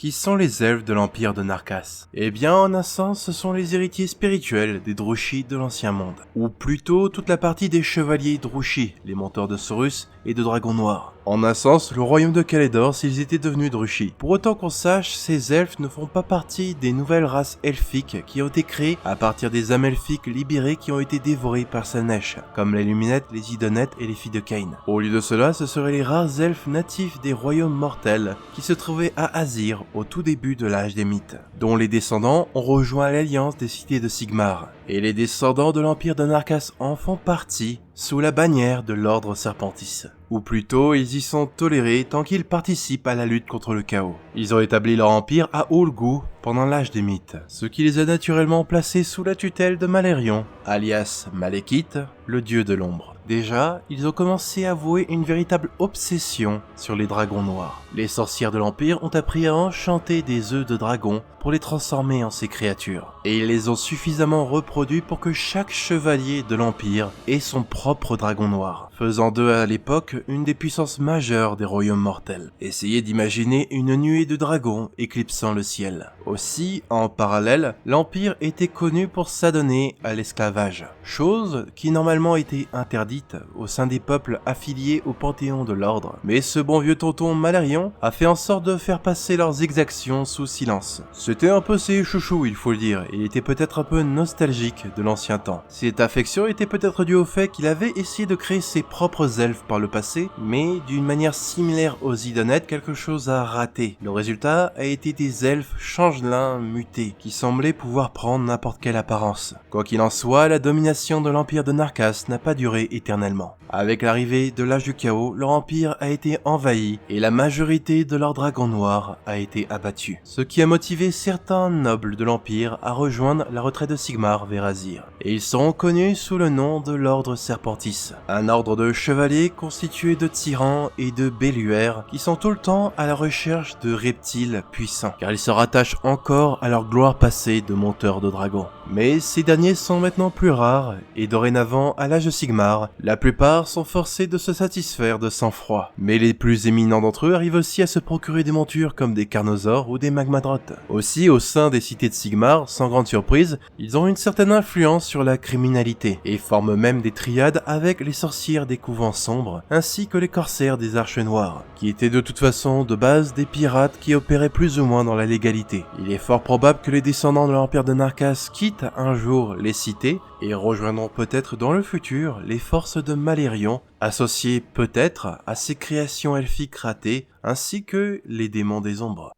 Qui sont les elfes de l'Empire de Narkas? Eh bien, en un sens, ce sont les héritiers spirituels des Druchis de l'Ancien Monde. Ou plutôt, toute la partie des chevaliers Druchis, les monteurs de Saurus et de Dragons Noirs. En un sens, le royaume de Kaledor s'ils étaient devenus Druchis. Pour autant qu'on sache, ces elfes ne font pas partie des nouvelles races elfiques qui ont été créées à partir des âmes elfiques libérées qui ont été dévorées par Slaanesh, comme les Luminettes, les Idonettes et les filles de Cain. Au lieu de cela, ce seraient les rares elfes natifs des royaumes mortels qui se trouvaient à Azir au tout début de l'âge des mythes, dont les descendants ont rejoint l'alliance des cités de Sigmar, et les descendants de l'Empire de Narkas en font partie sous la bannière de l'Ordre Serpentis. Ou plutôt, ils y sont tolérés tant qu'ils participent à la lutte contre le chaos. Ils ont établi leur empire à Ulgu pendant l'âge des mythes, ce qui les a naturellement placés sous la tutelle de Malérion, alias Malekith, le dieu de l'ombre. Déjà, ils ont commencé à vouer une véritable obsession sur les dragons noirs. Les sorcières de l'Empire ont appris à enchanter des œufs de dragon pour les transformer en ces créatures. Et ils les ont suffisamment reproduits pour que chaque chevalier de l'Empire ait son propre dragon noir, faisant d'eux à l'époque une des puissances majeures des royaumes mortels. Essayez d'imaginer une nuée de dragons éclipsant le ciel. Aussi, en parallèle, l'Empire était connu pour s'adonner à l'esclavage, chose qui normalement était interdite au sein des peuples affiliés au panthéon de l'ordre. Mais ce bon vieux tonton Malérion a fait en sorte de faire passer leurs exactions sous silence. C'était un peu ses chouchous, il faut le dire, et il était peut-être un peu nostalgique de l'ancien temps. Cette affection était peut-être due au fait qu'il avait essayé de créer ses propres elfes par le passé, mais d'une manière similaire aux Idonettes, quelque chose a raté. Le résultat a été des elfes changelins mutés, qui semblaient pouvoir prendre n'importe quelle apparence. Quoi qu'il en soit, la domination de l'Empire de Narkas n'a pas duré éternellement. Avec l'arrivée de l'âge du chaos, leur empire a été envahi et la majorité de leurs dragons noirs a été abattue. Ce qui a motivé certains nobles de l'empire à rejoindre la retraite de Sigmar vers Azir. Et ils seront connus sous le nom de l'Ordre Serpentis, un ordre de chevaliers constitué de tyrans et de belluaires qui sont tout le temps à la recherche de reptiles puissants, car ils se rattachent encore à leur gloire passée de monteurs de dragons. Mais ces derniers sont maintenant plus rares et dorénavant à l'âge de Sigmar, la plupart sont forcés de se satisfaire de sang-froid. Mais les plus éminents d'entre eux arrivent aussi à se procurer des montures comme des carnosaures ou des magmadrottes. Aussi, au sein des cités de Sigmar, sans grande surprise, ils ont une certaine influence sur la criminalité et forment même des triades avec les sorcières des couvents sombres ainsi que les corsaires des Arches Noires, qui étaient de toute façon de base des pirates qui opéraient plus ou moins dans la légalité. Il est fort probable que les descendants de l'Empire de Narkas quittent un jour les cités et rejoindront peut-être dans le futur les forces de Malérion, associées peut-être à ces créations elfiques ratées, ainsi que les démons des ombres.